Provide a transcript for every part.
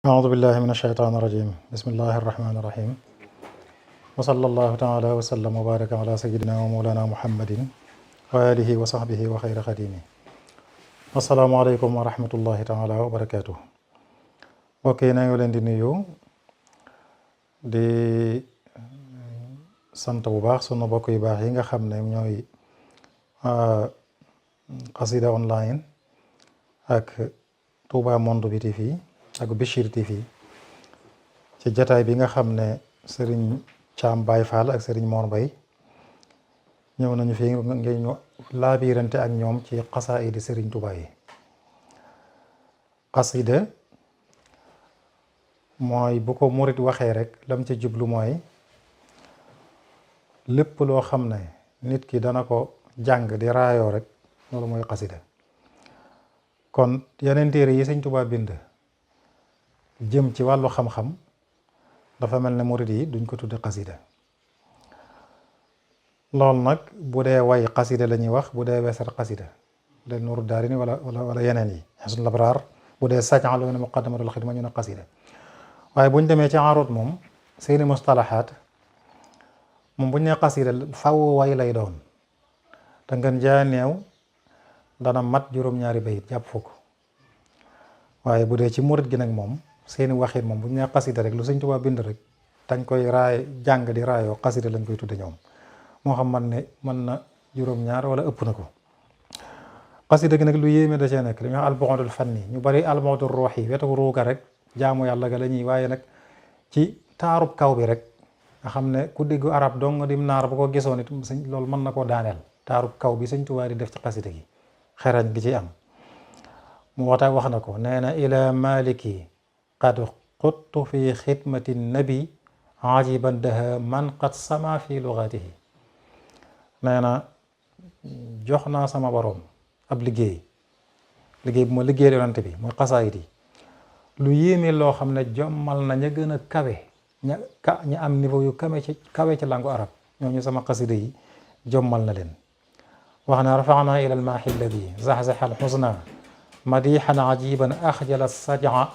أعوذ بالله من الشيطان الرجيم بسم الله الرحمن الرحيم وصلى الله تعالى وسلم وبارك على سيدنا ومولانا محمد وآله وصحبه وخير خديمه السلام عليكم ورحمة الله تعالى وبركاته mbokk yi na ngi leen di nuyu di sant bu baax sunu mbokk yu baax yi nga xam ne ñooy Xasida online ak Touba Monde bi TV ak Bichir TV ci jataay bi nga xam ne Serigne Thiam Baye Fall ak Serigne Mor Mbaye ñëw nañu fii ngeen ñu laabirante ak ñoom ci xasaayidi Serigne Touba yi. xasida mooy bu ko murit waxee rek lam ci jublu mooy lépp loo xam ne nit ki dana ko jàng di raayoo rek loolu mooy xasida. kon yeneen téere yi Sëñ Touba bind jëm ci wàllu xam-xam dafa mel ne murit yi duñ ko tudde xasida. loolu nag bu dee way xasida la ñuy wax, bu dee weesar xasida de Nuuru Daarayni wala yeneen yi Hisnul Labraar, bu dee saj'a lu ne Muqaddamatul Xidma ñu ne xasida. waaye buñ demee ci aroot moom seeni mustalahaat moom buñ ne xasida faw way lay doon te ngeen jaa neew dana mat juróom-ñaari bayit jàpp fukk. waaye bu dee ci murit gi nag moom seeni waxit moom bu ñu nee xasida rek lu Sëñ Tuubaa bind rek dañ koy raay jàng di raayoo xasida lañ koy tudde ñoom, moo xam man ne mën na juróom-ñaar wala ëpp na ko. xasida gi nag lu yéeme da cee nekk li ñuy wax al-bu'dul fanni, ñu bari al-bu'dur ruuhi wetu ruuga rek jaamu yàlla ga la ñuy, waaye nag ci taarub kaw bi rek nga xam ne ku déggu arab dong dim naar bu ko gisoon it loolu mën na koo daaneel. taarub kaw bi Sëñ Tuubaa di def ci xasida gi xerañ gi ci am mu wax na ko nee na ila maliki qad quttu fi xidmati nabi ajiban daha man qad sama fi lugatihi. nee na jox naa sama boroom ab liggéey bu ma liggéey yonante bi mooy xasaayid yi lu yéeme loo xam ne jommal na ña gën a kawe ña am niveau yu kawe ci langu arab ñooñu sama xasida yi jommal na leen. wax na rafaana ila almaahi alladi zaxzaxa alxusna madixan ajiban axjala sajaa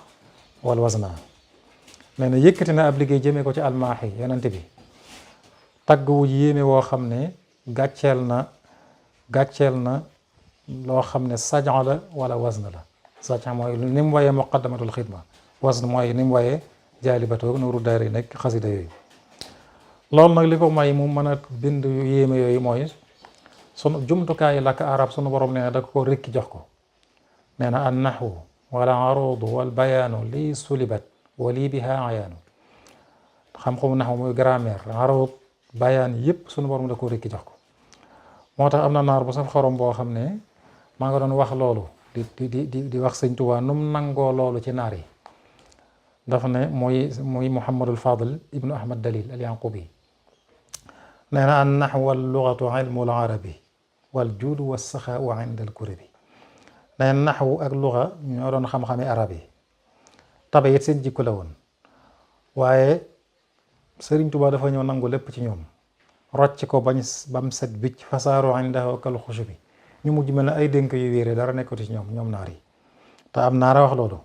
wal wasna. nee na yëkkati na ab liggéey jëmee ko ci almaahi yonante bi tagg wu yéeme woo xam ne gàcceel na loo xam ne sajaa la wala wasna la. sajaa mooy ni mu wayee muqaddamatul xidma, wasna mooy ni mu wayee jaalibatoog Nuuru Daarayni nekk xasida yooyu. loolu nag li ko may mu mën a bind yu yéeme yooyu mooy sunu jumtukaayu làkk arab sunu borom nee na da ko rekki jox ko. nee na an naxwu wala aruudu wal bayaanu lii sulibat wa lii biha ayaanu. xam-xamu naxwu muy grammaire, aruud, bayaan yëpp sunu borom da ko rekki jox ko. moo tax am na naar bu saf xorom boo xam ne maa nga doon wax loolu di wax Sëñ Tuubaa nu mu nangoo loolu ci naar yi. daf ne muy Muhammadul Fadil ibnu Ahmad Dalil al Yanqubi nee na an naxwu wal lugatu ilmul arabi wal juudu wa saxaau inda al kurabi. nee na naxwu ak luga ñoo doon xam-xami arab yi, tabe it seen jikko la woon, waaye Sëriñ Tuubaa dafa ñëw nangu lépp ci ñoom rocc ko bam set bicc fasaaru indahu kal xusubi. ñu mujj mel ne ay dénk yu wéere dara nekkatu ci ñoom naar yi. te am naara wax loolu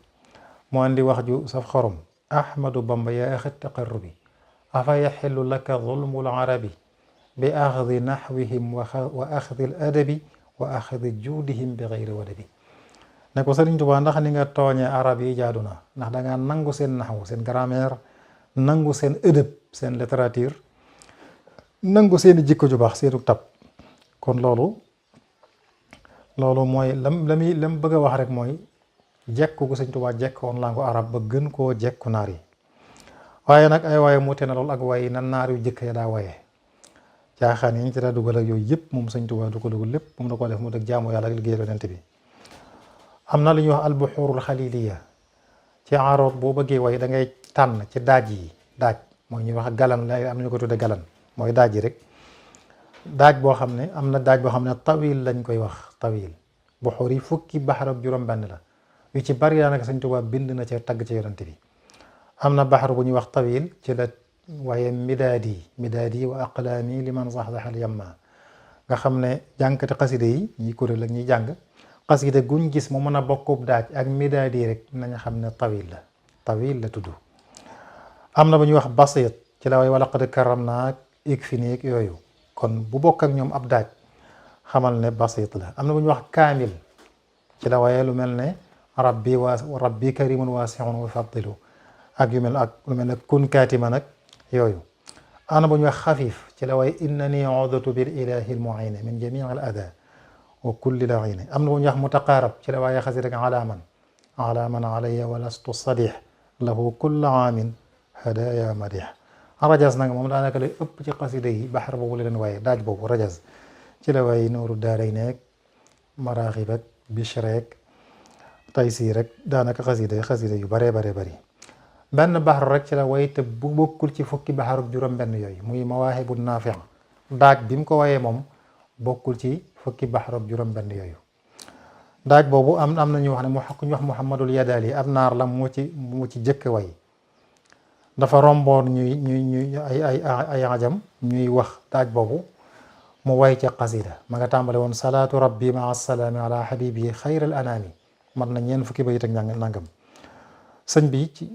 moo andi wax ju saf xorom ahmadu bamba yaa axi taqarrubi afa yaxillu laka zulmul arabi bi axdi naxwihim wa axdi al adabi wa axdi juudihim bi xayri wadabi. ne ko Sëriñ Tuubaa ndax ni nga tooñee arab yi jaadu na, ndax dangaa nangu seen naxwu, seen grammaire, nangu seen ëdëb, seen littérature, nangu seeni jikko ju baax, seenu tab. kon loolu mooy lam bëgg a wax rek mooy jekku gu Sëñ Tuubaa jekkoon langu arab ba gën koo jekku naar yi. waaye nag ay waaye muute na lool ak way na naar yu jëkk ya daa waye caaxaan yi ñu ci daa dugal ak yooyu yëpp moom Sëñ Tuubaa du ko dugal lépp moom da ko def mu dëgg jaamu yàlla ak liggéey yonent bi. am na lu ñuy wax albuxuurul xaliliya ci aroot boo bëggee way da ngay tànn ci daaj yi. daaj mooy ñuy wax galan la, am na ñu ko tudde galan mooy daaj yi rek. daaj boo xam ne am na daaj boo xam ne tawil lañ koy wax, tawil. buxuur yi fukki baxar ak juróom-benn la yu ci bari daanaka Sëñ Tuubaa bind na ci tagg ci yonent bi. am na baxar bu ñuy wax tawil ci la waaye midaadi wa aqlaami liman zaxzaxa al yamma nga xam ne jànkati xasida yi ñiy kuréel ak ñiy jàng xasida guñ gis mu mën a bokkub daaj ak midaadi rek nañu xam ne tawil la. tawil la tudd. am na bu ñuy wax basit ci la way wala qad karramnaa ik fi niig yooyu, kon bu bokk ak ñoom ab daaj xamal ne basit la. am na bu ñuy wax kaamil ci la waye lu mel ne rabbi karimun waasiun wa faddilu ak yu mel ak lu mel ne kun kaatima nag yooyu. am na bu ñuy wax xafiif ci la waye innani udtu bil ilahi al muin min jamii al ada wa kulli lain. am na bu ñuy wax mutaqaarab ci la waaye xasi rek alaaman alayya wa lastu sadih lahu kulla aamin hadaya madih. rajas nag moom daanaka lay ëpp ci xasida yi baxar boobu la leen waaye daaj boobu rajas ci la waaye nooru daaray nekk maraaxib ak bishr ak taysiir rek daanaka xasida yu baree bari benn baxar rek ci la way te bu bokkul ci fukki baxar ak juróom benn yooyu muy mawaahibu naafi daaj bi mu ko wayee moom bokkul ci fukki baxar ak juróom benn yooyu. daaj boobu am na ñu wax ne ku ñu wax Muhammadul Yadaali ab naar la mu ci jëkk way. dafa romboon ñuy ay ajam ñuy wax daaj boobu mu way ca qasida ma nga tàmbale woon salaatu rabbi maa salaami ala habibi xayral anaami mat na ñeen fukki bayit ak nangam. sëñ bi ci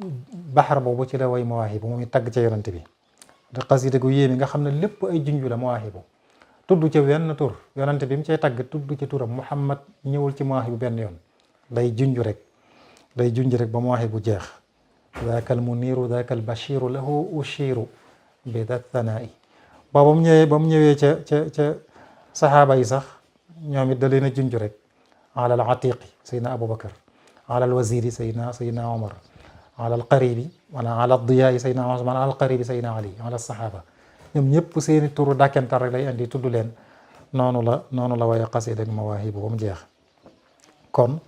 baxar boobu ci la way mawaahibu mu ngi tagg ca yonante bi te qasida gu yéemi nga xam ne lépp ay junju la mawaahibu tudd ca wenn tur yonante bi mu cay tagg tudd ca turam Muhammad ñëwul ci mawaahibu benn yoon day junj rek ba mawaahibu jeex. daaka al muniiru daaka al bashiru lahu ushiru bi da thanaa'i ba mu ñëwee ca saxaaba yi sax ñoom it da leen a junj rek ala al atiqi saydna Aboubacar ala al waziri saydna Omar ala al qaribi wala ala al diyaai saydna Osman ala al qaribi saydna Ali ala saxaaba ñoom ñëpp seeni turu dàkkentar rek lay andi tudd leen noonu la waaye xasida ak mawaahibu ba mu jeex. kon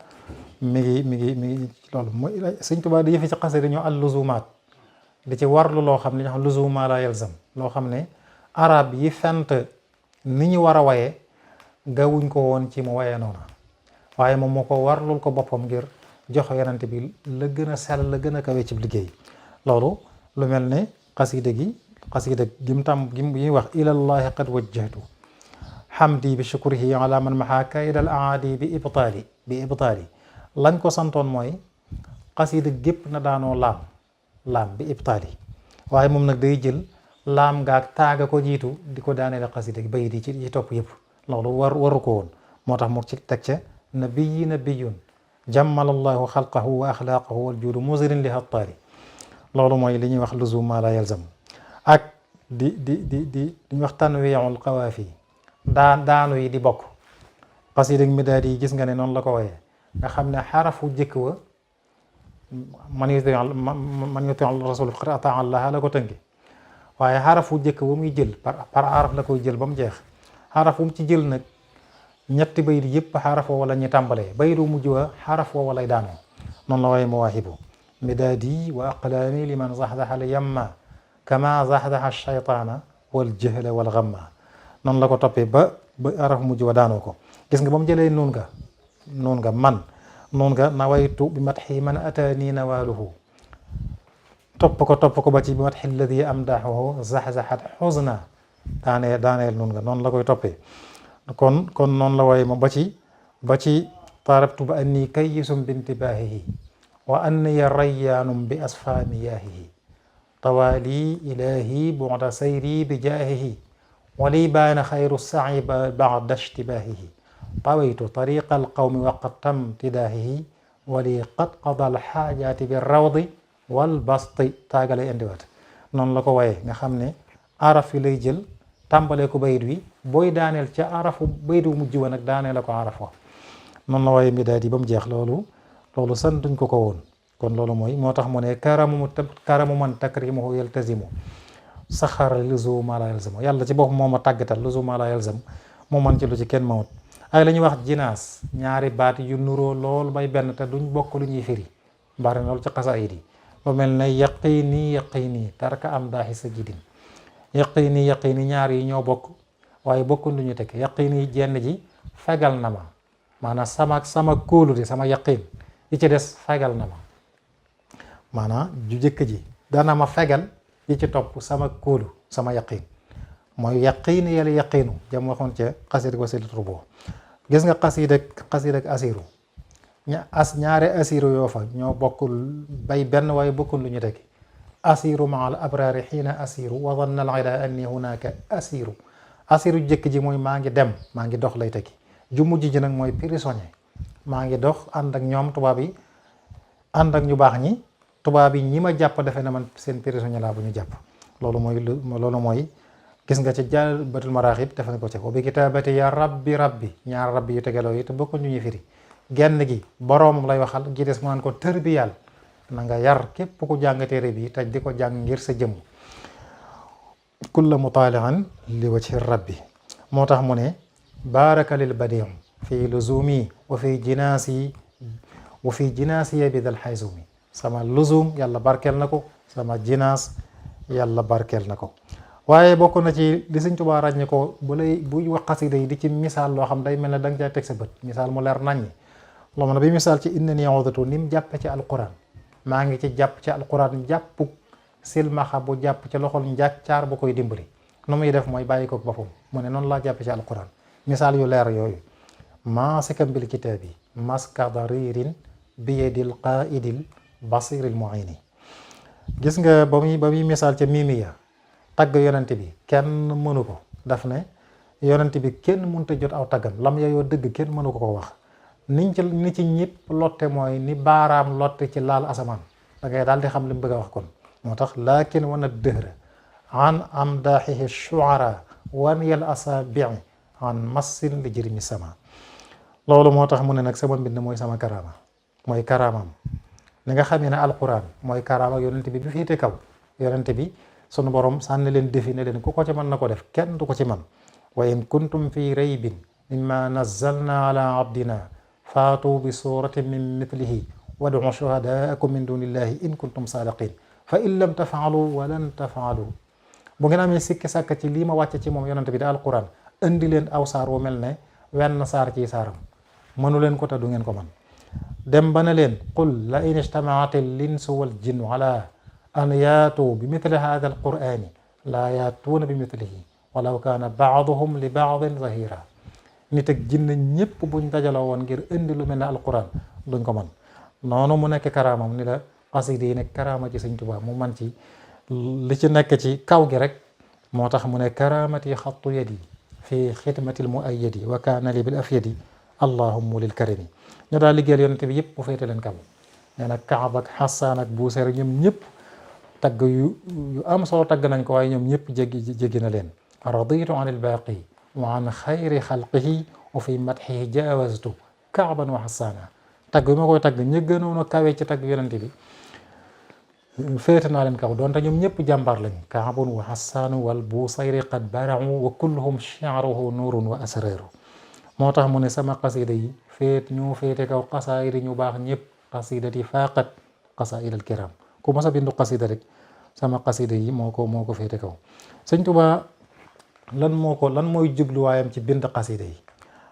mi ngi loolu mooy Sëñ Tuubaa di yëfe ci xasida ñoo al luzumaat di ci warlu loo xam ne ñoo xam luzuma la yalzam loo xam ne arab yi fent ni ñu war a waye gawuñ ko woon ci mu waye noona waaye moom moo ko warlul ko boppam ngir jox yonent bi la gën a sell la gën a kawe ci liggéey. loolu lu mel ne xasida gim ñuy wax ilallahi qad wajjahtu hamdi bi shukrihi ala man maha kaydal aadi bi ibtaali lañ ko santoon mooy xasida gépp na daanoo laam bi ibtaali waaye moom nag day jël laam gaag taaga ko jiitu di ko daaneele xasida bay di ci topp yëpp loolu waru ko woon moo tax mu ci teg ca nabiyun jammalallahu xalqahu wa axlaaqahu wal juudu musirin li hattaali loolu mooy li ñuy wax luzum ma la yalzam ak di ñuy wax tanwiul qawaafi daanu yi di bokk xasida midaad yi gis nga ne noonu la ko wooyee nga xam ne xarafu jëkk wa man yuti rasul faqad ataa Allah la ko tënki waaye xarafu jëkk wa muy jël par araf la koy jël ba mu jeex xaraf wu mu ci jël nag ñetti bayit yëpp xaraf wa wala ñu tàmbalee bayitu mujj wa xaraf wa walay daanoo noonu la waaye mawaahibu midaadi wa aqlaami liman zaxzaxa al yamma kama zaxzaxa shaytaana wal jahla wal gamma noonu la ko toppee ba araf mujj wa daanoo ko gis nga ba mu jëlee nuun nga nawaytu bi matxi man ataani nawaaluhu topp ko ba ci bi matxi alladi amdaxuhu zaxzaxat xusna daaneel nuun nga noonu la koy toppee kon noonu la waaye ma ba ci taarabtu ba anni kayyisum bintibaahihi wa anniya rayyaanum bi asfaamiyaahihi tawaali ilaahi bu'da sayri bi jaahihi wali baana xayru sa'i ba'da ishtibaahihi tawaytu tariqa alqawmi waqad tamtidaahihi wali qad qada alxaajaati bi rawdi wal basti taagalay indiwaat noonu la ko waaye nga xam ne araf yi lay jël tàmbalee ko bayit wi booy daaneel ca arafu bayit wu mujj wa nag daaneel la ko araf wa noonu la waaye midaad yi ba mu jeex loolu santuñ ko woon kon loolu mooy moo tax mu ne karamu man takrimuhu yaltazimu saxara luzuma la yalzamu yàlla ci boppam moo ma tàggatal luzuma la yalzam moo man ci lu ci kenn mawut ay la ñuy wax jinaas ñaari baat yu nuroo lool bay benn te duñ bokk lu ñuy firi bari na loolu ci xasaayid yi lu mel ne yaqini tarka am daaxi sa jidin yaqini ñaar yi ñoo bokk waaye bokkuñ lu ñu tekk yaqini jenn ji fegal na ma maanaam sama kóolu di sama yaqin yi ci des fegal na ma maanaam ju jëkk ji dana ma fegal yi ci topp sama kóolu sama yaqin mooy yaqini yàlla yaqinu jam waxoon ca xasida wasilatul boo gis nga xasida ak asiru ñaare asiru yoo fa ñoo bokkul bay benn waaye bokkul lu ñu tekki asiru ma al abrari xiina asiru wa dhanna al ida anni hunaka asiru jëkk ji mooy maa ngi dem maa ngi dox lay tekki ju mujj ji nag mooy prisonnier maa ngi dox ànd ak ñoom tubaab yi ànd ak ñu baax ñi tubaab yi ñi ma jàpp defe na man seen prisonnier laa bu ñu jàpp loolu mooy gis nga ci Jalbatul Maraaxib defe na ko ci wa bi kitaabati ya rabbi ñaar rabbi yu tegaloo yi te bokku ñu firi genn gi boroomam lay waxal gi des mu naan ko tërbiyal na nga yar képp ku jàng téere bi taj di ko jàng ngir sa jëmm kulla mutaalian li wajhi rabbi moo tax mu ne baaraka lil badiim fi luzumi wa fi jinaasi bi dal xaysumi sama luzum yàlla barkeel na ko sama jinaas yàlla barkeel na ko waaye bokk na ci li Sëñ Tuubaa ràññe ko buy wax xasida yi di ci misaal loo xam day mel ne da nga caa teg sa bët misaal mu leer naññi loo mën a bi misaal ci innanii udtu ni mu jàppe ci alquran maa ngi ci jàpp ci alquran jàpp silmaxa bu jàpp ci loxol njàccaar bu koy dimbali nu muy def mooy bàyyi ko boppam mu ne noonu laa jàppe ci alquran misaal yu leer yooyu maasikan bil kitaabi maska daririn biyadil qaidil basiril muini gis nga ba muy misaal ca mimiya tagg yonent bi kenn mënu ko daf ne yonent bi kenn mënta jot aw taggam lam yayoo dëgg kenn mënu ko wax ni ci ñëpp lotte mooy ni baaraam lotte ci laal asamaan da ngay daal di xam li mu bëgg a wax kon moo tax laakin wana dëhra an amdaaxihi shuara wan yal asabii an massin li jirimi sama loolu moo tax mu ne nag sama mbind mooy sama karaama mooy karaamam ni nga xamee ne alquran mooy karaama yonent bi féete kaw yonent bi sunu borom sànni leen defi ne leen ku ko ci mën na ko def kenn du ko ci man wa in kuntum fi raybin mimma nazzalna ala abdina faatu bi suratin min mithlihi wad'u shuhadaakum min dunillahi in kuntum sadiqin fa in lam tafaalu wa lan tafaalu bu ngeen amee sikki sàkk ci lii ma wàcce ci moom yonent bi di alquran indi leen aw saar wu mel ne wenn saar ci saaram mënu leen ko te du ngeen ko man dem ba ne leen qul la in ijtamaat al insu wal jinnu ala an yaatu bi mithli hada al qurani laa yaatuuna bi mithlihi walaw kaana baaduhum li baadin zahira nit ak jinne ñëpp buñ dajaloo woon ngir indi lu mel ne alquran duñ ko man noonu mu nekk karaamam ni la xasida yi nekk karaama ci Sëñ Tuubaa mu man ci li ci nekk ci kaw gi rek moo tax mu ne karaamati xattu yadi fi xidmatil muayyadi wa kaana li bil afyadi allahumma lil karimi ñu daal liggéeyal yonent bi yëpp mu féete leen kaw nee na Kaab ak Xasaan ak Buuseer ñoom ñëpp tagg yu am solo tagg nañ ko waaye ñoom ñëpp jéggi na leen raditu an ilbaaqi wa an xayri xalqihi wa fi madxihi jaawaztu Kaaban wa Xasaana tagg bi ma koy tagg ñi gënoon a kawe ci tagg yonent bi féete naa leen kaw doonte ñoom ñëpp jàmbaar lañ Kaabun wa Xasaanu wal Buusayri qad barau wa kulluhum shi'ruhu nuurun wa asraru moo tax mu ne sama xasida yi ñoo féete kaw xasaayid ñu baax ñëpp xasidati faaqat xasaayid al kiram ku mas a bindu xasida rek sama xasida yi moo ko féete kaw Sëñ Tuubaa lan mooy jubluwaayam ci bind xasida yi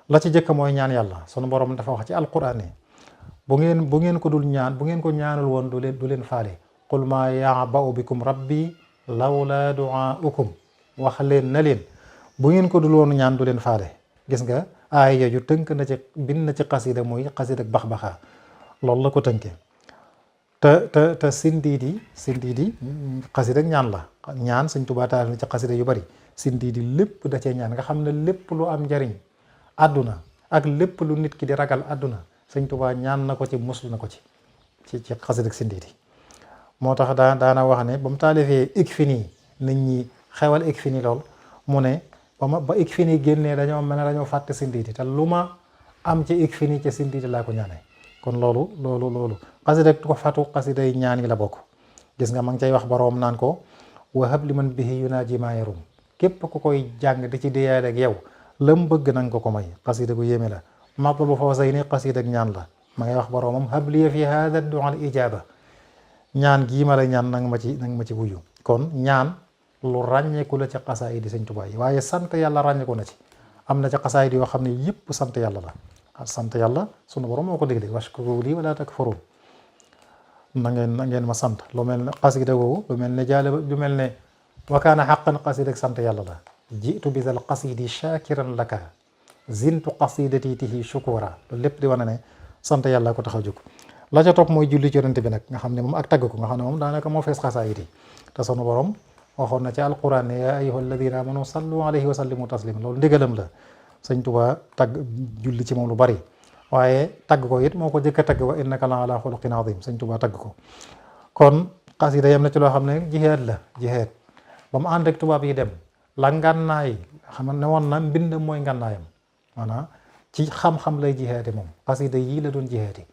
la ci jëkk mooy ñaan yàlla sunu borom dafa wax ci alquran ne bu ngeen ko dul ñaan bu ngeen ko ñaanul woon du leen faale qul maa ya'ba'u bikum rabbi lawla du'aa'ukum wax leen na leen bu ngeen ko dul woon ñaan du leen faale gis nga aaya yooyu tënk na ci bind na ci xasida mooy xasida ak bax-baxaa loolu la ko tënkee te sindiidi xasida ak ñaan la ñaan Sëñ Tuubaa taal na ci xasida yu bari sindiidi lépp da cee ñaan nga xam ne lépp lu am njariñ àdduna ak lépp lu nit ki di ragal àdduna Sëñ Tuubaa ñaan na ko ci musul na ko ci xasida ak sindiidi moo tax daana wax ne ba mu taalifee Ikfini nit ñi xewal Ikfini lool mu ne ba Ikfini génnee dañoo mel ne dañoo fàtte sindiidi te lu ma am ci Ikfini ci sindiidi laa ko ñaanee kon loolu xasida ko fatu xasida yi ñaan yi la bokk gis nga ma ngi cay wax boroom naan ko wahab li man bihi yunaaji maa yarum képp ku koy jàng di ci diyaale ak yow lam bëgg nanga ko may xasida gu yéeme la Matlabul Fawzayni xasida ak ñaan la ma ngay wax boroomam habliya fi hada du'a al ijaba ñaan gii ma la ñaan nanga ma ci wuyu kon ñaan lu ràññeeku la ci xasaayid di Sëñ Tuubaa yi waaye sant yàlla ràññeeku na ci am na ci xasaayid yoo xam ne yëpp sant yàlla la sant yàlla sunu borom moo ko digle washkuru lii wala takfurun na ngeen ma sant lu mel ne xasida googu lu mel ne wa kaana haqqan xasida ak sant yàlla la jiitu bi zal qasidi shakiran laka zintu qasidati tihi shukura loolu lépp di wane ne sant yàlla ko tax a jóg. la ca topp mooy julli ci yonent bi nag nga xam ne moom ak tagg ko nga xam ne moom daanaka moo fees xasaayid yi te sunu borom waxoon na ci alquran ne yaa ayyuha alladina amanu sallu alayhi wa sallimu taslima loolu ndigalam la. sëñ Tuubaa tagg julli ci moom lu bari waaye tagg ko it moo ko jëkk a tagg wa innaka la ala xuluqin azim sëñ Tuubaa tagg ko. kon xasida yam na ci loo xam ne jihaad la jihaad ba mu ànd ak tubaab yi dem la ngànnaay xam ne woon na mbind mooy ngànnaayam maanaam ci xam-xam lay jihaade moom xasida yii la doon jihaade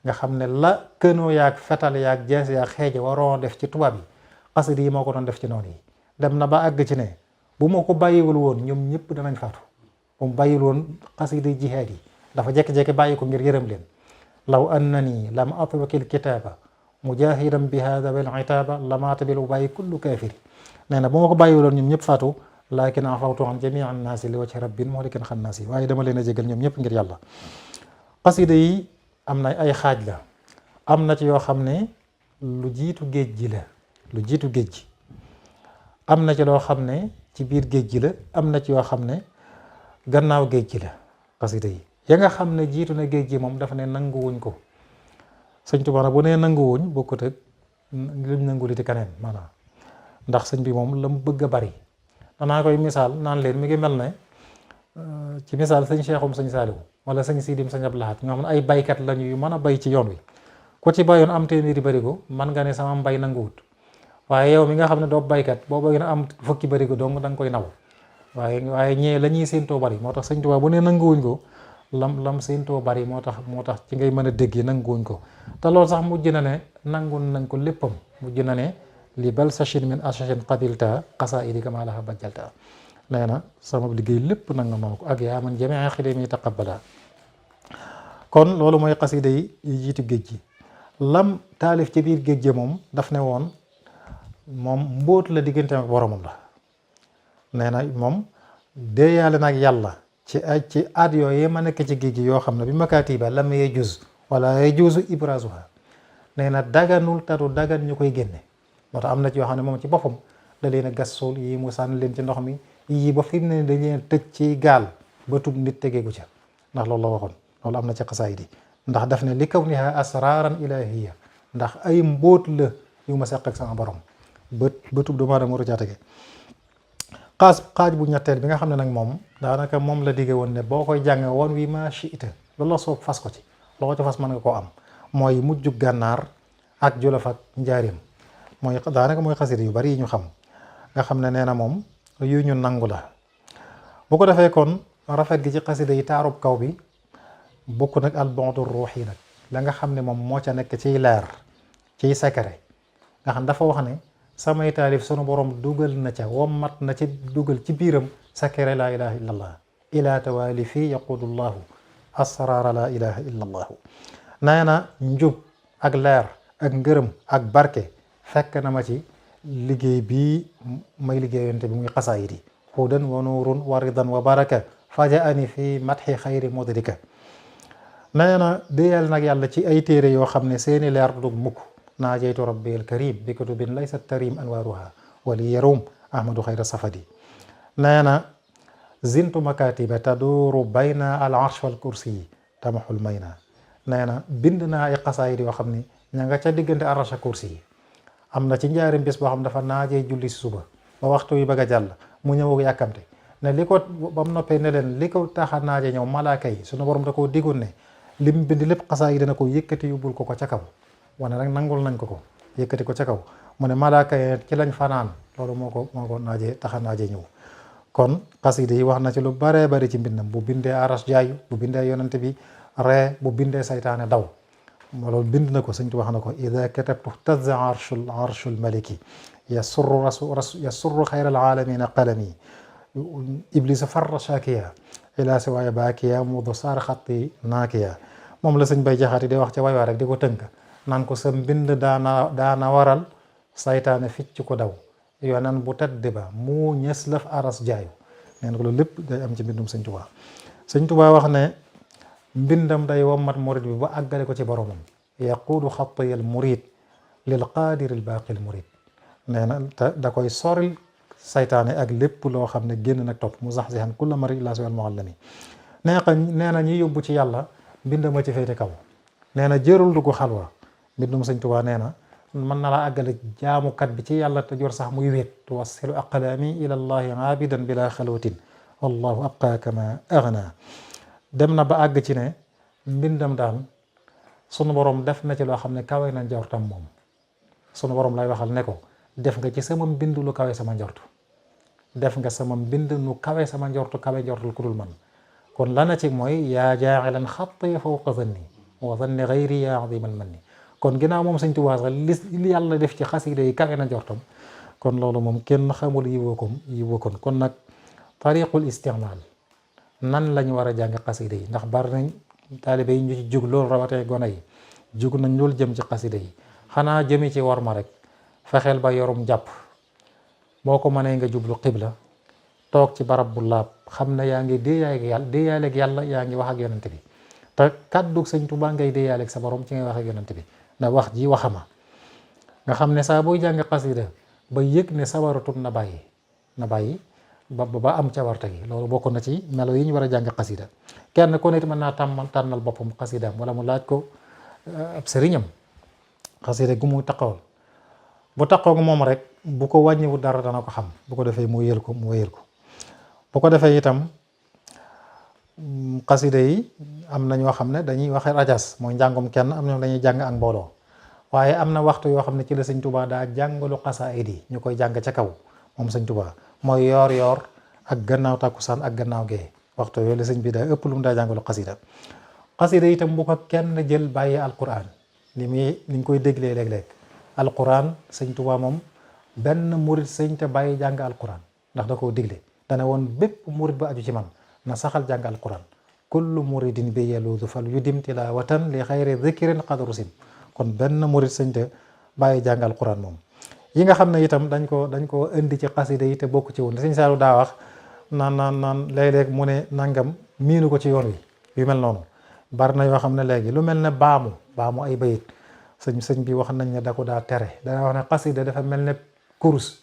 nga xam ne la kënoo yaag fetal yaag jees yaag xeeje waroon def ci tubaab yi xasida yi moo ko doon def ci noonu yi dem na ba àgg ci ne bu ma ko bàyyiwul woon ñoom ñëpp danañ faatu bu mu bàyyiwul woon xasida jihaad yi dafa jekki-jekki bàyyi ko ngir yërëm leen law annani lam atwakil kitaaba mujahidan bi hada bil itaaba lamaata bil bàyyi kullu kaafiri nee na bu ma ko bàyyiwul woon ñoom ñëpp faatu laakin afawtu an jamii an naasi li wajhi rabbin muhlikin xannaasi waaye dama leen a jégal ñoom ñëpp ngir yàlla. xasida yi am na ay xaaj la am na ci yoo xam ne lu jiitu géej gi la lu jiitu géej gi am na ci loo xam ne ci biir géej gi la am na ci yoo xam ne gannaaw géej gi la xasida yi ya nga xam ne jiitu na géej gi moom dafa ne nanguwuñ ko sëñ Tuubaa nag bu nee nanguwuñ bokkut ak luñ nangu li ci keneen maanaam ndax sëñ bi moom la mu bëgg a bari danaa koy misaal naan leen mi ngi mel ne ci misaal sëñ Cheikhoum sëñ Saaliwu wala sëñ Sidim sëñ Abdou Lahad ñoo xam ne ay baykat lañu yu mën a bay ci yoon wi ku ci bayoon am téeméeri barigo man nga ne sama mbay nanguwut waaye yow mi nga xam ne doo baykat boo bëgg na am fukki barigo dong da nga koy naw waaye ñee la ñuy séentoo bari moo tax sëñ Tuubaa bu ne nanguwuñ ko lam séentoo bari moo tax ci ngay mën a dégg nanguwuñ ko te loolu sax mujj na ne nangu nañ ko léppam mujj na ne li bal sachin min asachin qabilta qasaidi kama laha bajjalta nee na sama liggéey lépp nag nga ko ak yaa man jamii xidami taqabbala kon loolu mooy xasida yi jiitu géej gi lam taalif ci biir géej gi moom daf ne woon moom mbóot la diggante ak boromam la nee na moom déeyaale nag yàlla ci aat yooyu ma nekk ci géej gi yoo xam ne bi makaatiba lam yajuz wala yajuzu ibrazuha nee na daganul tadu dagan ñu koy génne moo tax am na ci yoo xam ne moom ci boppam da leen a gas suul yii mu sànni leen ci ndox mi yii ba fi mu ne dañ leen tëj ci gaal ba tub nit tegeegu ca ndax loolu la waxoon loolu am na ci xasaayid yi ndax daf ne li kawniha asraran ilahiya ndax ay mbóot la yu ma seq ak sama borom ba tub doomu aadama waru caa tege xaaj bu ñetteel bi nga xam ne nag moom daanaka moom la digge woon ne boo koy jàng woon wi ma shi'ta loolu la soob fas ko ci loo ci fas mën nga koo am mooy mujjug gànnaar ak jolof ak njaarim mooy daanaka mooy xasida yu bari yi ñu xam nga xam ne nee na moom yu ñu nangu la bu ko defee kon rafet gi ci xasida yi taarub kaw bi bokk nag al bu'du ruuhi nag la nga xam ne moom moo ca nekk ciy leer ciy secret nga xam dafa wax ne samay taalif sunu borom dugal na ca wommat na ci dugal ci biiram secret laa ilaha illa allah ila tawalifi yaqudullahu asrara laa ilaha illa allahu nee na njub ak leer ak ngërëm ak barke fekk na ma ci liggéey bii may liggéeyante bi muy xasaayid yi hudan wa nuurun wa ridan wa baraka fajaani fi matxi xayri mudrika nee na déyal nag yàlla ci ay téere yoo xam ne seeni leer du mukk naajeytu rabbi al karim bi kutubin laysa tarim anwaaruha wali yarum ahmadu xayra safadi nee na zintu makatiba taduuru bayna al arsh wal kursi yi tamaxul may na nee na bind naa ay xasaayid yoo xam ne ña nga ca diggante arsh ak kursi yi am na ci njaarim bés boo xam dafa naajee julli si suba ba waxtu wi bëgg a jàll mu ñëw yàkkamte ne li ko ba mu noppee ne leen li ko tax a naaje ñëw malaaka yi sunu borom da koo diggoon ne lim bind lépp xasaa yi dana ko yëkkati yóbbul ko ca kaw wane rek nangul nañ ko yëkkati ko ca kaw mu ne malaaka yi ci lañ fanaan loolu moo ko naajee tax a naaje ñëw kon xasida yi wax na ci lu baree bari ci mbindam bu bindee aras jaayu bu bindee yonante bi ree bu bindee saytaane daw loolu bind na ko sëñ tu wax na ko ida katabtu tazza arshul maliki yasurru xayral alamina qalami iblisa farra shakiya ila siwaaya baakiya mudu saar xatti naakiya moom la sëñ bay jaxaati di wax ca way waa rek di ko tënk naan ko sa mbind daana waral saytaane ficc ko daw yonan bu tedd ba mu ñës laf aras jaayu neen ko loolu lépp day am ci mbindum sëñ Tuubaa sëñ Tuubaa wax ne mbindam day wommat murid bi ba àggale ko ci boromam yaquudu xattiyal murid lil qaadiril baaqil murid nee na te da koy soril saytaane ak lépp loo xam ne génn nag topp mu zaxzihan kulla mari ila siwal muallami nee na ñi yóbbu ci yàlla mbind ma ci féete kaw. nee na jërul dugg xalwa mbindum sëñ Tuubaa nee na mën na laa àggale jaamukat bi ci yàlla te jor sax muy wéet tuwassilu aqlaami ila llahi aabidan bila xalwatin wallahu abqa kama agna. dem na ba àgg ci ne mbindam daal sunu borom def na ci loo xam ne kawe na njortam moom. sunu borom lay waxal ne ko def nga ci sama mbind lu kawe sama njortu, def nga sama mbind nu kawe sama njortu kawe njortul ku dul man. kon la na ci mooy yaa jaa'ilan xatti fawqa zanni wa zanni gayri yaa aziman manni. kon ginnaaw moom sëñ Tuubaa sax li yàlla def ci xasida yi kawe na njortam, kon loolu moom kenn xamul yiwoo kon nag tariqul isti'maal nan lañu war a jàng xasida yi, ndax bari nañ taalibe yi ñu ci jug loolu rawatee gone yi jug nañ loolu jëm ci xasida yi. xanaa jëmi ci war ma rek fexeel ba yorum jàpp, boo ko mënee nga jublu xibla, toog ci barab bu laab, xam ne yaa ngi déeyaaleeg yàlla yaa ngi wax ak yonent bi, te kàddu sëñ Tuubaa ngay déeyaaleeg sa borom ci ngay wax ak yonent bi. ndax wax ji waxama nga xam ne saa booy jàng xasida ba yëg ne sawaratut na bàyyi ba am ca warta gi. loolu bokk na ci melo yi ñu war a jàng xasida. kenn ku nit mën naa tànnal boppam xasidaam wala mu laaj ko ab sëriñam xasida gu mu taxawal. bu taxaw moom rek bu ko wàññiwu dara dana ko xam, bu ko defee mu wéyal ko bu ko defee itam xasida yi am na ñoo xam ne dañuy waxe rajas mooy njàngum kenn, am na dañuy jàng ak mbooloo. waaye am na waxtu yoo xam ne ci la sëñ Tuubaa daa jàngalu xasaayid yi ñu koy jàng ca kaw moom sëñ Tuubaa, mooy yoor ak gannaaw takkusaan ak gannaaw gee. waxtu yooyu la sëñ bi daa ëpp lu mu daa jàngalu xasida itam bu ko kenn jël bàyyi alquran ni ñu koy déglee léeg-léeg. alquran sëñ Tuubaa moom benn murit sëñ te bàyyi jàng alquran ndax da koo digle. dana woon bépp murit ba aju ci man na saxal jàng alquran kullu muridin bi yaluudu fal yudim tilawatan li xayri dhikrin qad rusim. kon benn murit sëñ te bàyyi jàng alquran moom. yi nga xam ne itam dañ ko indi ci xasida yi te bokk ci woon sëñ Saalu daa wax naan léeg-léeg mu ne nangam miinu ko ci yoon wi yu mel noonu. bari na yoo xam ne léegi lu mel ne baamu ay bayit sëñ bi wax nañ ne da ko daa tere. dana wax ne xasida dafa mel ne kurus,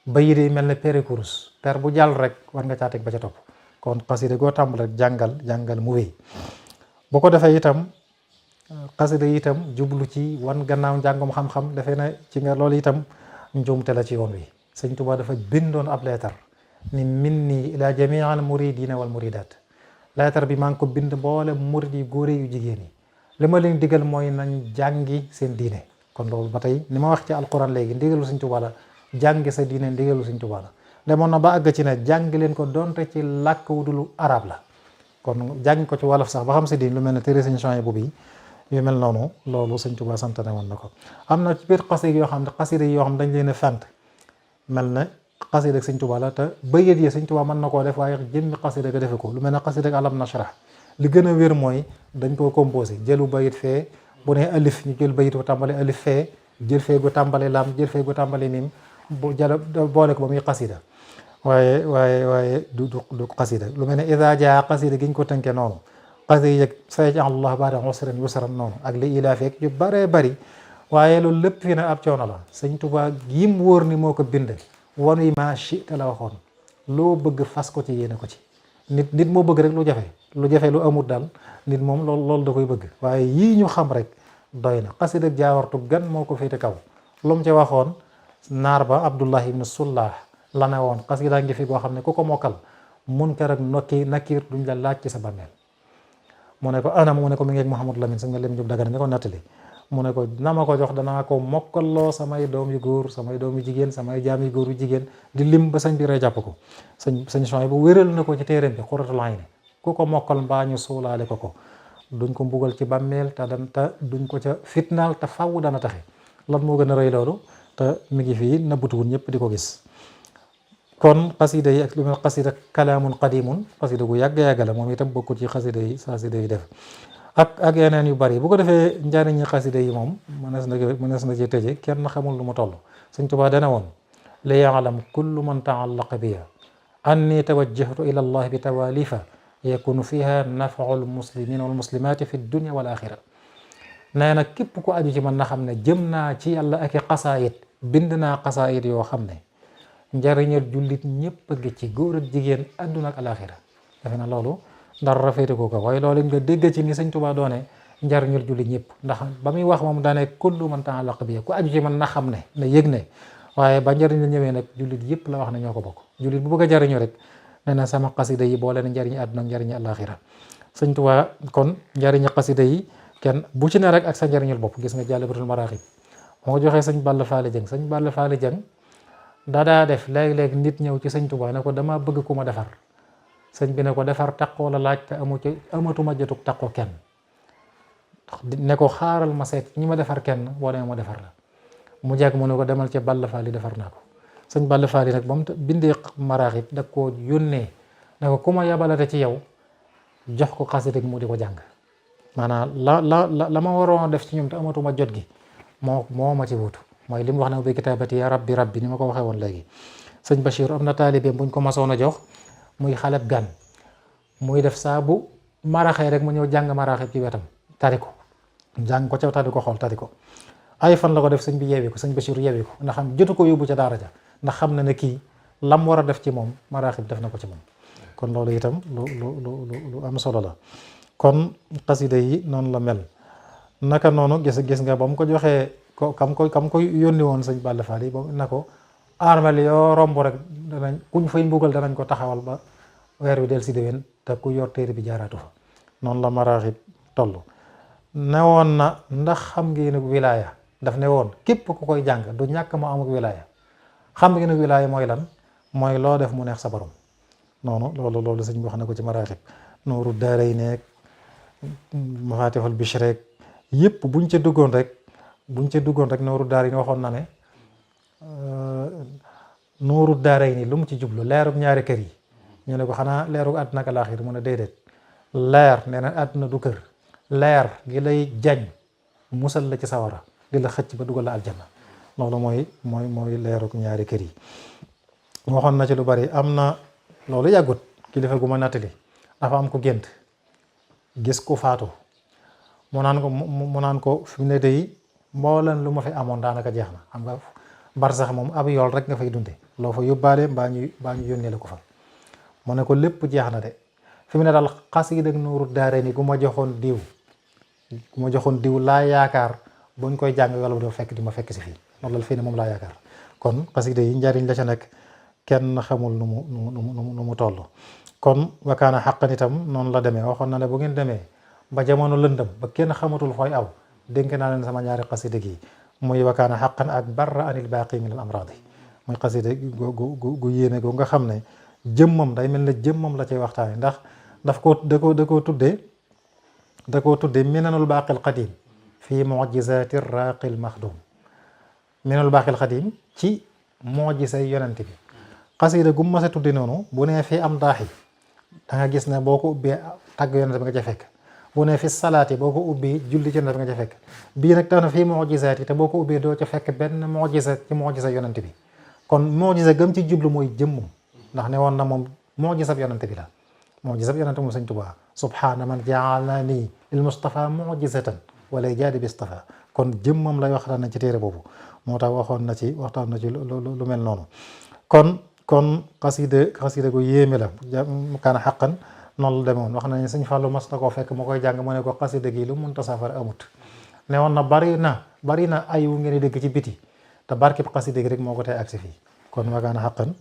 bayit yi mel ne pere kurus, per bu jàll rek war nga caa teg ba ca topp. kon xasida goo tàmbal rek jàngal mu wéy. bu ko defee itam xasida yi itam jublu ci wan gannaaw njàngum xam-xam dafee na ci nga loolu itam njuumte la ci yoon wi. sëñ Tuubaa dafa bindoon ab leetar ni minni ila jamiil muridina wal muridat. leetar bi maa ngi ko bind mboole murid yi góore yu jigéen yi, li ma leen digal mooy nañ jàngi seen diine. kon loolu ba tey ni ma wax ci alquran léegi ndigalu sëñ Tuubaa la, jàngi sa diine ndigalu sëñ Tuubaa la. demoon na ba àgg ci ne jàngi leen ko donte ci làkk wu dul arab la. kon jàngi ko ci wolof sax ba xam sa diine, lu mel ne téere sëñ Suhaybu bi yu mel noonu, loolu sëñ Tuubaa santane woon na ko. am na ci biir xasida yoo xam ne dañ leen a fent mel ne xasida ak sëñ Tuubaa la te bayit yi sëñ Tuubaa mën na koo def waaye jëmmi xasida ga defe ko. lu mel ne xasida ak alam nashrah li gën a wér mooy dañ koo composé jëlu bayit fee, bu ne alif ñu jël bayit bu tàmbali alif fee, jël fee gu tàmbali lam, jël fee gu tàmbali nim, bu jël boole ko ba muy xasida. waaye du xasida. lu mel ne idaa jaa xasida gi ñu ko tënkee noonu, xasida yi yëg sayaj'alullaahu ba'da usrin yusran noonu ak li ilaa feek yu baree bari. waaye loolu lépp fii nag ab coono la. sëñ Tuubaa yim wóor ni moo ko bind wan wi maa shi'ta la waxoon, loo bëgg fas ko ci yéene ko ci. nit moo bëgg rek lu jafe lu amul daal nit moom loolu da koy bëgg. waaye yii ñu xam rek doy na. xasida jaawartu gan moo ko féete kaw. lu mu ci waxoon naar ba Abdullah ibn Sullah la ne woon xasida ngi fi boo xam ne ku ko mokkal munkar ak nakiir duñ la laaj ci sa bàmmeel. mu ne ko anam mu ne ko mi ngi ak Mouhamadou Lamine sa nga lem jub dagana nga ko nattali. mu ne ko na ma ko jox danaa ko mokkalloo samay doom yu góor, samay doom yu jigéen, samay jaam yu góor yu jigéen, di lim ba sëñ bi rey jàpp ko. sëñ Suhaybu bu wéral na ko ci téeréem bi Qurratul Ayni, ku ko mokkal mbaa ñu suulaale ko duñ ko mbugal ci bàmmeel te duñ ko ca fitnaal te faw dana taxe. lan moo gën a rëy loolu te mi ngi fii nëbbutuwul ñëpp di ko gis. kon xasida yi ak lu mel xasida kalaamun qadimun, xasida gu yàgg la moom itam bokkul ci xasida yi def ak yeneen yu bari. bu ko defee njariñi xasida yi moom mënees na ci tëje kenn xamul lu mu toll. Sëñ Tuubaa dana woon li ya'lam kullu man ta'allaqa biya anni tawajjahtu ila allah bi tawalifa yakunu fiha naf'ul muslimina wal muslimati fi dunya wal axira. nee na képp ku aju ci man na xam ne jëm naa ci yàlla ak i xasaayit, bind naa xasaayit yoo xam ne njariñal jullit ñëpp a ngi ci, góor ak jigéen, àdduna ak alaxira. defe na loolu dara féete ko waaye loolu nga dégg ci ni sëñ Tuubaa doone njariñul jullit ñëpp, ndax ba muy wax moom daane kullu man ta'allaqa bi ku aju ci man na xam ne na yëg ne, waaye ba njariñ la ñëwee nag jullit yëpp la wax ne ñoo ko bokk. jullit bu bëgg a jariñu rek nee na sama xasida yi boole na njariñu àdduna ak njariñu àllaaxira. sëñ Tuubaa kon njariñu xasida yi kenn bu ci ne rek ak sa njariñul bopp. gis nga Jaalibatul Maraaxib moo joxee sëñ Balla Faali Jeng. sëñ Balla Faali Jeng daa def léeg-léeg nit ñëw ci sëñ Tuubaa ne ko dama bëgg ku ma defar. sëñ bi ne ko defar taqoo la laaj te amatuma jotug taqoo kenn, ne ko xaaral ma seet ñi ma defar kenn boo demee ma defar la. mu jàgg mu ne ko demal ca Balla Faali defar naa ko. sëñ Balla Faali nag ba mu bindee Maraaxib da koo yónnee ne ko ku ma yabalate ci yow jox ko xasida gi mu di ko jàng. maanaam la ma waroon def ci ñoom te amatuma jot gi moo ma ci wutu, mooy li mu wax ne bi kitaabati ya rabbi ni ma ko waxee woon léegi. sëñ Bachir am na taalibeem buñ ko masoon a jox muy xaleb gan, muy def saa bu maraxee rek mu ñëw jàng Maraaxib ci wetam tari ko, jàng ko ca tari ko xool tari ko. ay fan la ko def sëñ bi yeewi ko, sëñ Bachir yeewi ko ndax xam jotu ko yóbbu ca daara ja, ndax xam na ne kii lam war a def ci moom Maraaxib def na ko ci moom. kon loolu itam lu am solo la. kon xasida yi noonu la mel. naka noonu gis nga ba mu ko joxee ko kam ko yónni woon sëñ Balla Faali ba na ko armel yoo romb rek danañ kuñ fay mbugal danañ ko taxawal ba weer wi del si déwén te ku yor téere bi jaaraatu fa. noonu la Maraaxib toll. ne woon na ndax xam ngeen wilaaya, daf ne woon képp ku koy jàng du ñàkk mu amuk wilaaya. xam ngeen wilaaya mooy lan? mooy loo def mu neex sa borom. noonu loolu sëñ bi wax na ko ci Maraaxib. Nuuru Daarayni Mafaatihul Bichri rek yëpp buñ ca duggoon rek Nuuru Daarayni waxoon na ne Nuuru Daarayni lu mu ci jublu leerub ñaari kër yi. ñu ne ko xanaa leerub àdduna ak alaaxira mu ne déedéet. leer nee na àdduna du kër, leer gi lay jañ musal la ci sawara di la xëcc ba dugal la aljanna. loolu mooy leerub ñaari kër yi. waxoon na ci lu bari. am na loolu yàggut kilifa gu ma nattali dafa am ko gént gis ku faatu mu naan ko fi mu ne day mbooleen lu ma fi amoon daanaka jeex na. xam nga barsax moom ab yool rek nga fay dunde loo fa yóbbaale mbaa ñu yónnee la ko fa. mu ne ko lépp jeex na de fi mu ne daal xasida ak Nuuru Daarayni gu ma joxoon diw laa yaakaar buñ koy jàng wala bu fekk di ma fekk si fii. loolu la fii ne moom laa yaakaar. kon xasida yi njariñ la ca nekk kenn xamul nu mu toll. kon wakaana xaqan itam noonu la demee. waxoon na ne bu ngeen demee ba jamono lëndëm ba kenn xamatul fooy aw dénk naa leen sama ñaari xasida gi muy wakaana xaqan ak barra anil baaqi min al amradi. muy xasida gu yéene gu nga xam ne jëmmam day mel ne jëmmam la cay waxtaane, ndax da koo tuddee minanul baaqil qadim fii mujizati raaqil maxdum. minanul baaqil qadim ci mujizay yonent bi. xasida gu ma sa tudde noonu bu nee fi am daaxi da nga gis ne boo ko ubbee tàgg yonent bi nga ca fekk. bu nee fi salaati boo ko ubbee julli ci yonent bi nga ca fekk. bii nag tax na fii mujizaat yi te boo ko ubbee doo ca fekk benn mujiza ci mujiza yonent bi. kon mujiza gëm ci jublu mooy jëmmum, ndax ne woon na moom mujizab yonent bi la. mujizab yonent moom sëñ Tuubaa subhaana man jaalani lil Mustafa mujizatan wala jaadi bi Mustafa. kon jëmmam lay waxtaan nañ ci téere boobu moo tax waxtaan na ci lu mel noonu. kon xasida gu yéeme la. kaana xaqan noonu la demoon. wax nañu sëñ Fàllu mas na koo fekk mu koy jàng mu ne ko xasida gi lu munta safara amut. ne woon na bari na ayu ngeen dégg ci biti te barkib xasida gi rek moo ko tey agsi fii. kon kaana xaqan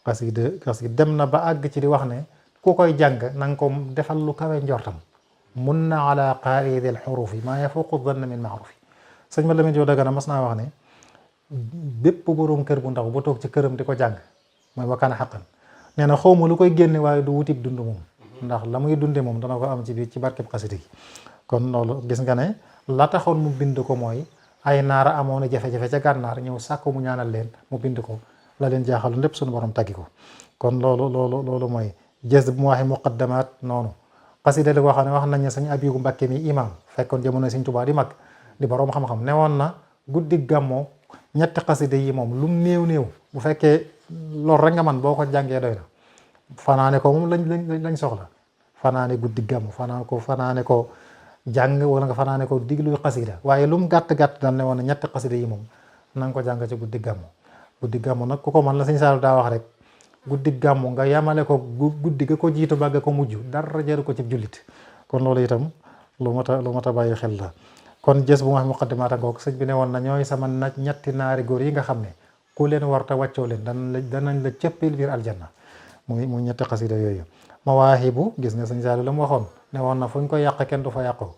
xasida dem na ba àgg ci di wax ne ku koy jàng na nga ko defal lu kawe njortam. mun na ala qaa'idil xurufi maa yafuuqu danna min maarufi. sëñ ma Lamin Jóob Dagana mas naa wax ne bépp boroom kër bu ndaw bu toog ci këram di ko jàng mooy wakaana xaqan nee na xawma lu koy génne waaye du wutib dund moom, ndax la muy dunde moom dana ko am ci biir ci barkeb xasida gi. kon loolu gis nga ne la taxoon mu bind ko mooy ay naara amoon na jafe-jafe ca gànnaar ñëw sàkku mu ñaanal leen mu bind ko la leen jaaxaloon lépp suñu borom taggi ko. kon loolu mooy jës bu mu waxee muqaddamaat noonu. xasida la koo xam ne wax nañ ne sëñ Abibu Mbàkke mi imam fekkoon jamono sëñ Tuubaa di mag di borom xam-xam ne woon na guddi gàmmoo ñetti xasida yi moom lum néew bu fekkee loolu rek nga man boo ko jàngee doy na. fanaane ko moom lañ soxla. fanaane guddi gàmm fanaane ko jàng wala nga fanaane ko diglu xasida waaye lu mu gàtt dal ne woon na ñetti xasida yi moom na nga ko jàng ci guddi gàmm. guddi gàmm nag ku ko man la sëñ Saalu daa wax rek guddi gàmmu nga yamale ko guddi ga ko jiitu ba ga ko mujj dara jaru ko ci jullit kon loolu itam lu mat a bàyyi xel la. kon jës bu ma xam muqaddimaata ngoog sëñ bi ne woon na ñooy sama ñetti naari góor yi nga xam ne ku leen war ta wàccoo leen danañ la cëppil biir aljanna muy ñetti xasida yooyu. mawaahibu gis nga sëñ Saliou la mu waxoon ne woon na fu ñu koy yàq kenn du fa yàqoo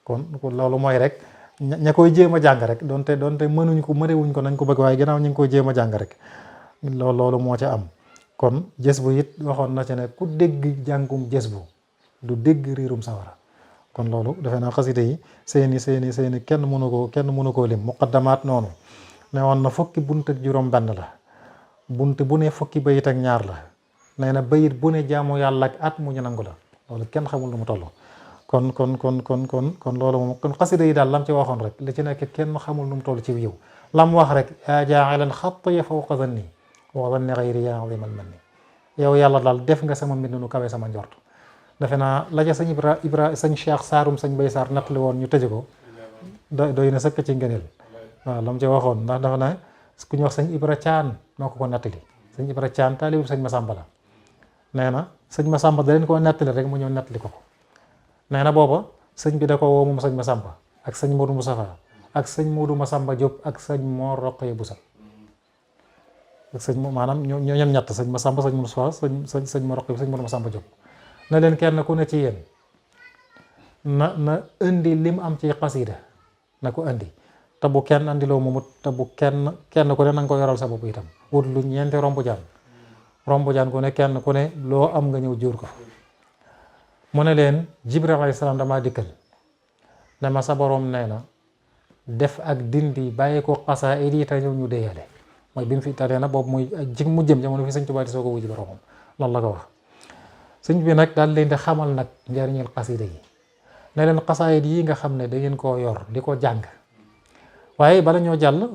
kon loolu mooy rek ña koy jéem a jàng rek donte mënuñ ko mënewuñ ko nañ ko bëgg waaye ginnaaw ñu ngi koy jéem a jàng rek loolu moo ca am. kon jës bu it waxoon na ci ne ku dégg jàngum jës bu du dégg riirum sawara kon loolu defe naa xasida yi seeni kenn mënu koo lim. muqaddamaat noonu ne woon na fukki bunt ak juróom benn la bunt bu ne fukki bayit ak ñaar la nee na bayit bu ne jaamu yàlla ak at mu ñu nangu la loolu kenn xamul lu mu toll. kon loolu moom kon xasida yi daal lam ci waxoon rek li ci nekk kenn xamul nu mu toll ci yiw lam wax rek yaa jaa'ilan xatya fawqa zanni wa zanni ghayri yaa azimal manni yow yàlla daal def nga sama mbind nu kawe sama njort. defe naa la ca sëñ Ibra sëñ Cheikh Saarum sëñ Bay Saar nattali woon ñu tëje ko doy na sëkk ci ngëneel waaw lam ci waxoon ndax dafa ne ku ñu wax sëñ Ibra Caan moo ko nattali sëñ Ibra Caan taalibu sëñ Masamba la nee na sëñ Masamba da leen koo nattali rek mu ñëw nattali ko nee na booba sëñ bi da ko woo moom sëñ Masamba ak sëñ Modou Moustapha ak sëñ Modou Masamba Diop ak sëñ Mor Roqaya Busa ak sëñ maanaam ñoo ñem ñett sëñ Masamba sëñ Moustapha sëñ Mor Roqaya sëñ Modou Masamba Diop na leen kenn ku ne ci yéen na indi lim am ci xasida na ko indi te bu kenn andiloo moomut te bu kenn ku ne na nga ko yoral sa bopp itam wut lu ñeenti rombu jaan ku ne kenn ku ne loo am nga ñëw jóor ko mu ne leen Jibril alayhi salaam damaa dikkal ne ma sa borom nee na def ak dindi bàyyi ko xasaayid yi te ñëw ñu déyale mooy bi mu fi talee na boobu muy mu jëm jamono fi sëñ Tuubaa di soo ko wujji boromam loolu la ko wax. sëñ bi nag daal leen di xamal nag njariñul xasida yi ne leen xasaayid yi nga xam ne da ngeen koo yor di ko jàng waaye bala ñoo jàll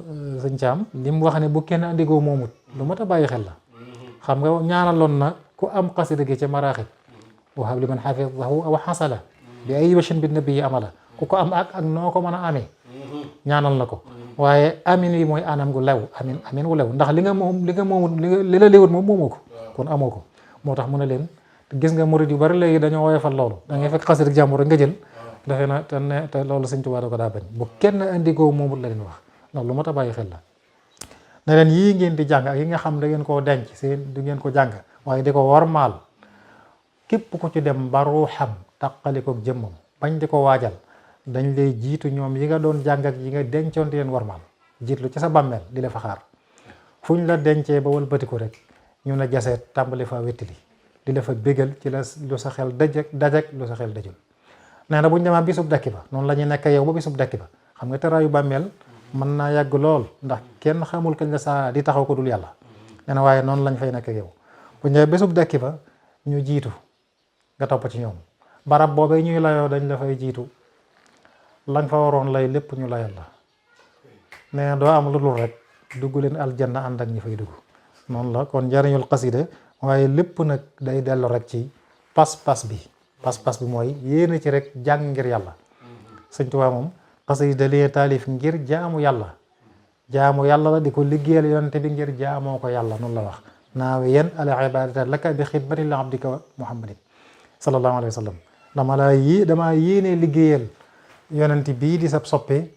sëñ Caam li mu wax ne bu kenn andigoo moomut lu mat a bàyyi xel la xam nga ñaanaloon na ku am xasida gi ca maraaxib wahab li man xafidahu aw xasala bi ay wachin bi nabi yi amala ku ko am ak noo ko mën a amee ñaanal na ko waaye amin yi mooy anam gu lew amin gu lew ndax li nga moomut li la léwut moom moomoo ko kon amoo ko moo tax mu ne leen gis nga murid yu bari léegi dañoo woyofal loolu da ngay fekk xasida jàmbur rek nga jël defe na te loolu sëñ Tuubaa da ko daa bañ bu kenn indigoo moomut la leen wax loolu lu mat a bàyyi xel la ne leen yii ngeen di jàng ak yi nga xam da ngeen koo denc seen du ngeen ko jàng waaye di ko warmaal képp ku ci dem ba ruuxam taqalikook jëmmam bañ di ko waajal dañ lay jiitu ñoom yi nga doon jàng ak yi nga dencoon di leen warmaal jiitlu ci sa bàmmeel di la fa xaar fu ñu la dencee ba wëlbatiku rek ñu ne jaseet tàmbali fa wettili di la fa bégal ci la lu sa xel dajak lu sa xel dajul nee na bu ñu demaa bisub dekki ba noonu la ñuy nekk yow ba bisub dekki ba xam nga teraayu bàmmeel mën naa yàgg lool ndax kenn xamul kañ la saa di taxaw ko dul yàlla nee na waaye noonu lañ fay nekk yow bu ñëwee bisub dekki ba ñu jiitu nga topp ci ñoom barab boobee ñuy layoo dañ la fay jiitu lañ fa waroon lay lépp ñu layal la nee na doo am lu dul rek dugg leen aljanna ànd ak ñi fay dugg noonu la kon njariñul xasida waaye lépp nag day dellu rek ci pas-pas bi mooy yéene ci rek jàng ngir yàlla sëñ Tuubaa moom xasida lee taalif ngir jaamu yàlla la di ko liggéeyal yonente bi ngir jaamoo ko yàlla noonu la wax naawe yen al ibadata laka bi xidmati li abdika muhammadin sallallahu alayhi wa sallam damaa yéene liggéeyal yonente bii di sab soppe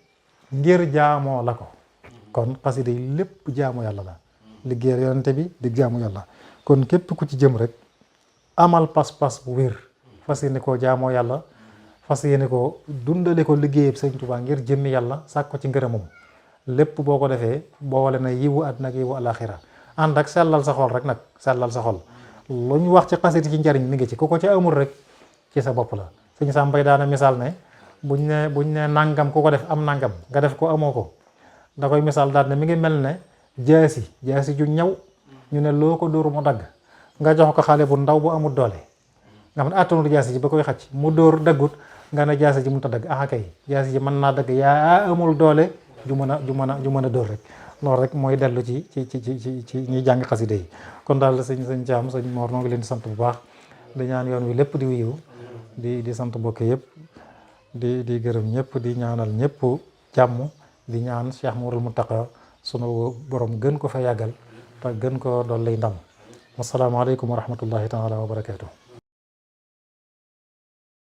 ngir jaamoo la ko kon xasida yi lépp jaamu yàlla la liggéeyal yonente bi di jaamu yàlla kon képp ku ci jëm rek amal pas-pas bu wér fas yéene koo jaamoo yàlla fas yéene ko dundale ko liggéeyab sëñ Tuubaa ngir jëmmi yàlla sàkk ko ci ngërëmam lépp boo ko defee boole na yiwu àddina ak yiwu alaxira ànd ak sellal sa xol rek nag sellal sa xol lu ñu wax ci xasida ci njariñ mi ngi ci ku ko ci amul rek ci sa bopp la sëñ Sàmbay daana misaal ne buñ ne nangam ku ko def am nangam nga def ko amoo ko da koy misaal daal ne mi ngi mel ne jaasi ju ñaw ñu ne loo ko dóor mu dagg nga jox ko xale bu ndaw bu amul doole nga xam ne attanul jaasi ji ba koy xacc mu dóor daggut nga ne jaasi ji mënut a dagg ah kay jaasi ji mën naa dagg yaa amul doole ju mën a dóor rek loolu rek mooy dellu ci ñuy jàng xasida yi kon daal sëñ Caam sëñ Moor noo ngi leen di sant bu baax di ñaan yoon wi lépp di wuyu di sant mbokk yëpp di gërëm ñëpp di ñaanal ñëpp jàmm di ñaan Cheikh Mouhamadoul Mountakha sunu borom gën ko fa yàggal te gën ko dolli ndam wassalaamu aleykum wa rahmatullahi taala wa barakatuh